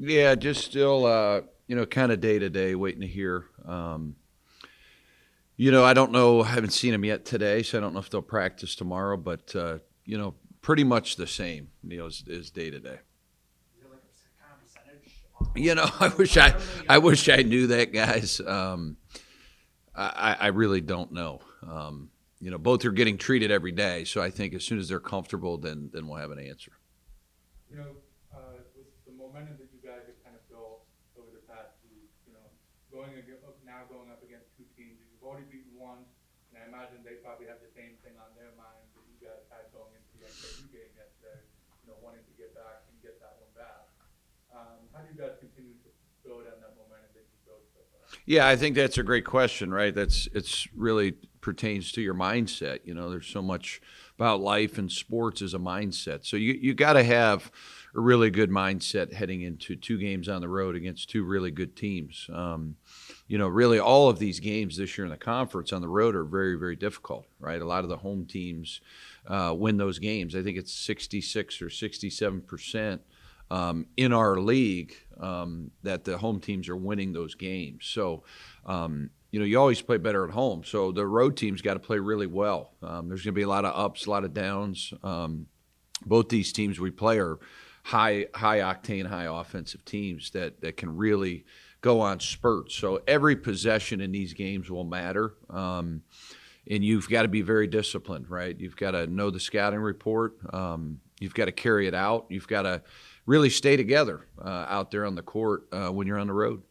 Yeah, just still, kind of day to day, waiting to hear. I don't know. I haven't seen them yet today, so I don't know if they'll practice tomorrow. But pretty much the same. As day to day. Is there like a kind of percentage on I those? wish I I, don't really I know. wish I knew that, guys. I really don't know. Both are getting treated every day, so I think as soon as they're comfortable, then we'll have an answer. With the momentum that you guys have kind of built over the past week, going up against two teams that you've already beaten once, and I imagine they probably have the same thing on their minds that you guys had going into the NKU game yesterday, wanting to get back and get that one back. How do you guys continue to build on that momentum that you built so far? Yeah, I think that's a great question, right? It's really pertains to your mindset. There's so much about life and sports as a mindset. So you got to have a really good mindset heading into two games on the road against two really good teams. Really all of these games this year in the conference on the road are very, very difficult, right? A lot of the home teams win those games. I think it's 66 or 67% in our league that the home teams are winning those games. So, you always play better at home. So the road teams got to play really well. There's going to be a lot of ups, a lot of downs. Both these teams we play are high octane, high offensive teams that can really go on spurts. So every possession in these games will matter. And you've got to be very disciplined, right? You've got to know the scouting report. You've got to carry it out. You've got to really stay together out there on the court when you're on the road.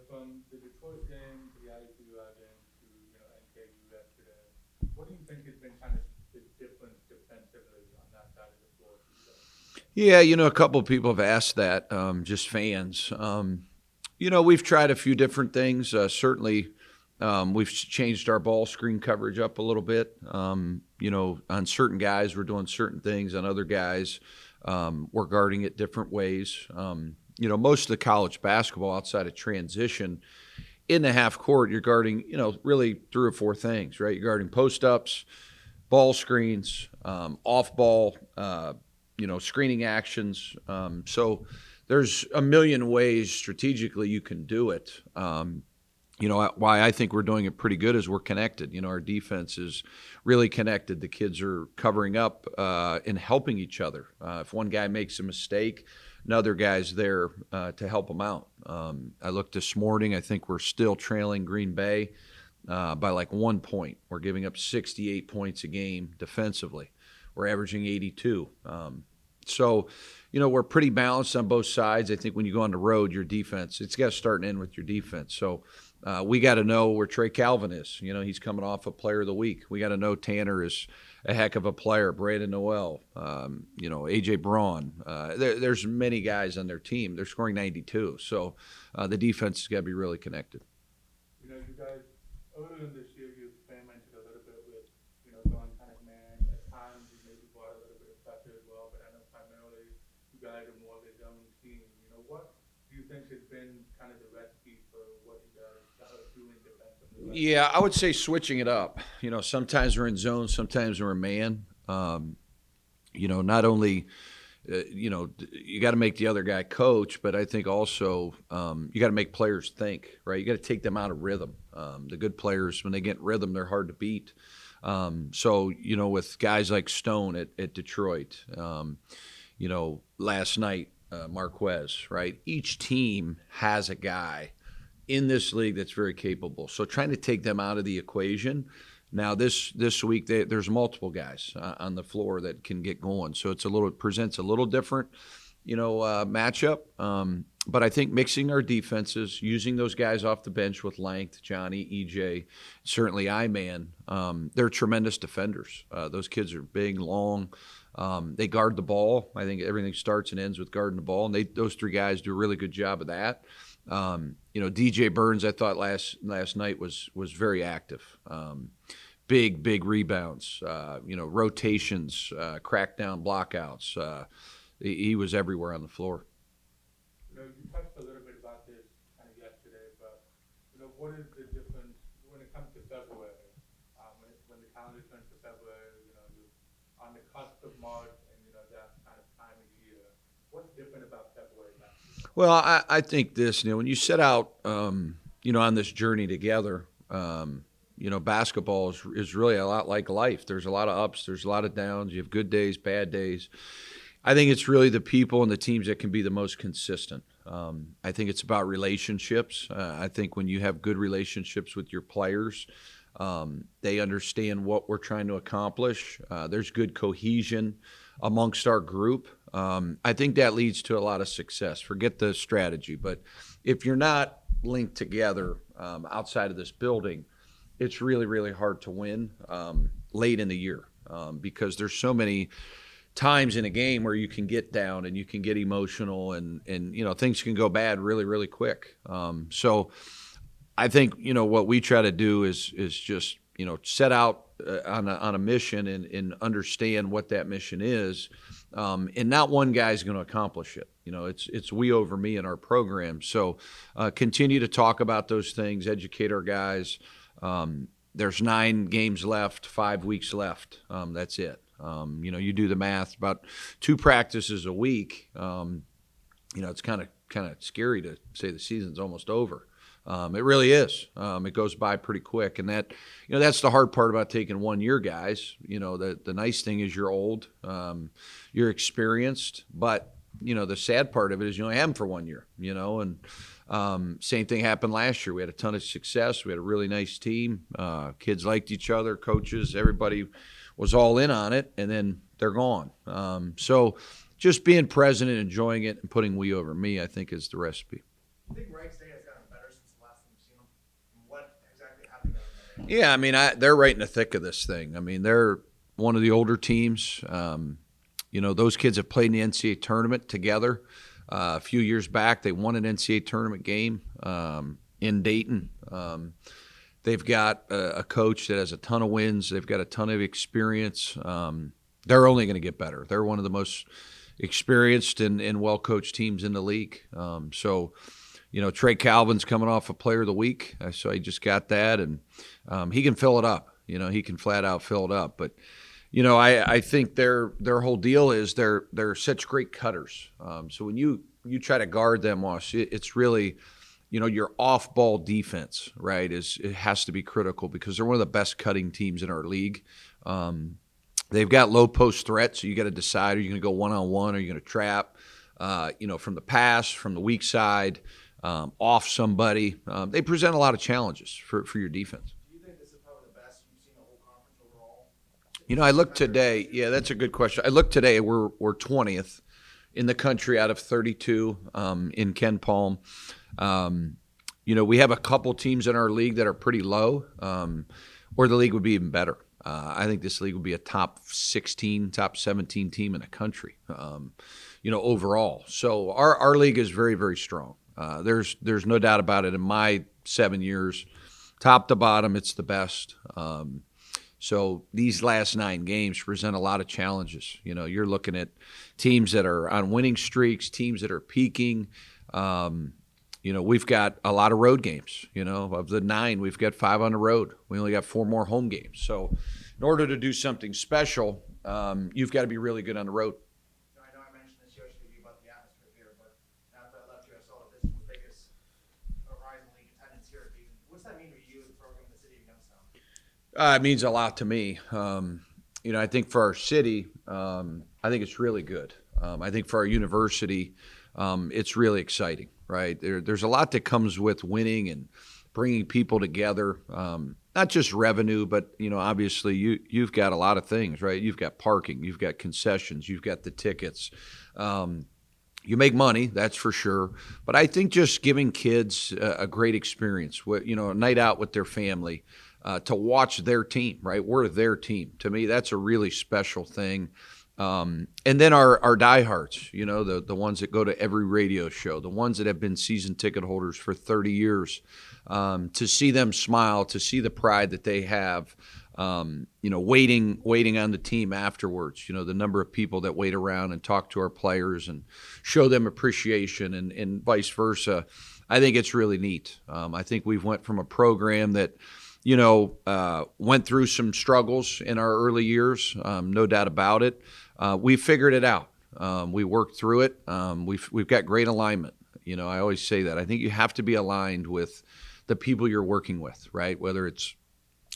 From the Detroit game to the IUPUI game to NKU yesterday, what do you think has been kind of the difference defensively on that side of the floor for you guys? Yeah, a couple of people have asked that, just fans. We've tried a few different things. Certainly, we've changed our ball screen coverage up a little bit. On certain guys, we're doing certain things. On other guys, we're guarding it different ways. Most of the college basketball outside of transition in the half court, you're guarding, really three or four things, right? You're guarding post ups, ball screens, off ball, screening actions. So there's a million ways strategically you can do it. Why I think we're doing it pretty good is we're connected. Our defense is really connected. The kids are covering up and helping each other. If one guy makes a mistake, another guy's there to help them out. I looked this morning. I think we're still trailing Green Bay by like 1 point. We're giving up 68 points a game defensively. We're averaging 82. So, we're pretty balanced on both sides. I think when you go on the road, your defense, it's got to start and end with your defense. So we got to know where Trey Calvin is. He's coming off a player of the week. We got to know Tanner is a heck of a player. Brandon Noel, A.J. Braun. There's many guys on their team. They're scoring 92. So the defense has got to be really connected. You guys, earlier in this year, you experimented a little bit with, going kind of man. At times, you maybe brought a little bit of pressure as well, but I know primarily you guys are more of a zone team. What do you think has been kind of the recipe for what you guys are doing defensively right now? Yeah, I would say switching it up. Sometimes we're in zone, sometimes we're in man. Not only you got to make the other guy coach, but I think also you got to make players think, right? You got to take them out of rhythm. The good players, when they get in rhythm, they're hard to beat. So, with guys like Stone at Detroit, last night, Marquez, right? Each team has a guy in this league that's very capable. So trying to take them out of the equation. Now this week there's multiple guys on the floor that can get going. So it presents a little different, matchup. But I think mixing our defenses, using those guys off the bench with length, Johnny, EJ, certainly I-Man, they're tremendous defenders. Those kids are big, long. They guard the ball. I think everything starts and ends with guarding the ball, and those three guys do a really good job of that. DJ Burns, I thought last night was very active. Big rebounds, rotations, crackdown blockouts. He was everywhere on the floor. You touched a little bit about this kind of yesterday, but what is the difference when it comes to February? When the calendar turns to February, you're on the cusp of March, and that kind of time of year. What's different about February now? Well, I think this, when you set out, on this journey together, basketball is really a lot like life. There's a lot of ups, there's a lot of downs. You have good days, bad days. I think it's really the people and the teams that can be the most consistent. I think it's about relationships. I think when you have good relationships with your players, they understand what we're trying to accomplish. There's good cohesion amongst our group. I think that leads to a lot of success. Forget the strategy, but if you're not linked together outside of this building, it's really, really hard to win late in the year because there's so many times in a game where you can get down and you can get emotional and things can go bad really, really quick. So I think what we try to do is just set out on a mission and understand what that mission is, and not one guy's going to accomplish it. It's we over me in our program. So continue to talk about those things, educate our guys. There's 9 games left, 5 weeks left. That's it. You do the math, about 2 practices a week. It's kind of scary to say the season's almost over. It really is. It goes by pretty quick, and that's the hard part about taking 1 year guys. The nice thing is you're old, you're experienced, but the sad part of it is you only have them for 1 year. And same thing happened last year. We had a ton of success. We had a really nice team. Kids liked each other, coaches, everybody was all in on it, and then they're gone. So just being present and enjoying it and putting we over me, I think, is the recipe. I think Wright State has gotten better since the last time we've seen them. What exactly happened there? Yeah, they're right in the thick of this thing. They're one of the older teams. Those kids have played in the NCAA tournament together. A few years back, they won an NCAA tournament game in Dayton. They've got a coach that has a ton of wins. They've got a ton of experience. They're only going to get better. They're one of the most experienced and well-coached teams in the league. So Trey Calvin's coming off a Player of the Week. So he just got that, and he can fill it up. He can flat out fill it up. But I think their whole deal is they're such great cutters. So when you try to guard them, it's really your off-ball defense, right? It has to be critical because they're one of the best cutting teams in our league. They've got low post threats, so you got to decide: are you going to go one-on-one? Are you going to trap? From the pass, from the weak side, off somebody. They present a lot of challenges for your defense. Do you think this is probably the best you've seen the whole conference overall? I looked today. Yeah, that's a good question. I looked today. We're 20th in the country out of 32 in Ken Palm. We have a couple teams in our league that are pretty low, or the league would be even better. I think this league would be a top 16, top 17 team in the country, overall. So our league is very, very strong. There's no doubt about it. In my 7 years, top to bottom, it's the best. So these last 9 games present a lot of challenges. You're looking at teams that are on winning streaks, teams that are peaking. We've got a lot of road games. Of the 9, we've got 5 on the road. We only got 4 more home games. So in order to do something special, you've got to be really good on the road. I know I mentioned this yesterday about the atmosphere here, but after I left you, I saw that this was the biggest Horizon League attendance here. What's that mean to you, the program in the city of Youngstown? It means a lot to me. I think for our city, I think it's really good. I think for our university, it's really exciting, right? There's a lot that comes with winning and bringing people together. Not just revenue, but obviously you've got a lot of things, right? You've got parking, you've got concessions, you've got the tickets. You make money, that's for sure. But I think just giving kids a great experience, a night out with their family, to watch their team, right? We're their team. To me, that's a really special thing. And then our diehards, the ones that go to every radio show, the ones that have been season ticket holders for 30 years, to see them smile, to see the pride that they have, waiting on the team afterwards, the number of people that wait around and talk to our players and show them appreciation and vice versa. I think it's really neat. I think we've went from a program that, went through some struggles in our early years, no doubt about it. We figured it out. We worked through it. We've got great alignment. You know, I always say that. I think you have to be aligned with the people you're working with, right? Whether it's,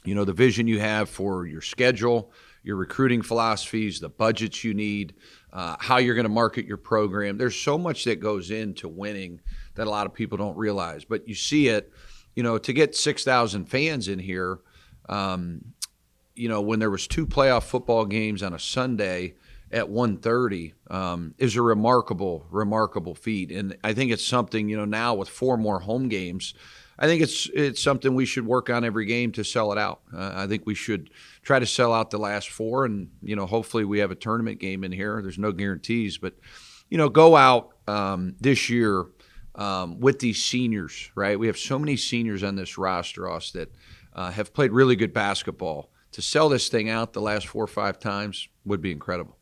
you know, the vision you have for your schedule, your recruiting philosophies, the budgets you need, how you're going to market your program. There's so much that goes into winning that a lot of people don't realize. But you see it, you know, to get 6,000 fans in here, you know, when there was 2 playoff football games on a Sunday at 1:30 is a remarkable feat. And I think it's something, you know, now with 4 more home games, I think it's something we should work on every game to sell it out. I think we should try to sell out the last 4, and, you know, hopefully we have a tournament game in here. There's no guarantees, but, you know, go out this year with these seniors, right? We have so many seniors on this roster, Ross, that have played really good basketball. To sell this thing out the last 4 or 5 times would be incredible.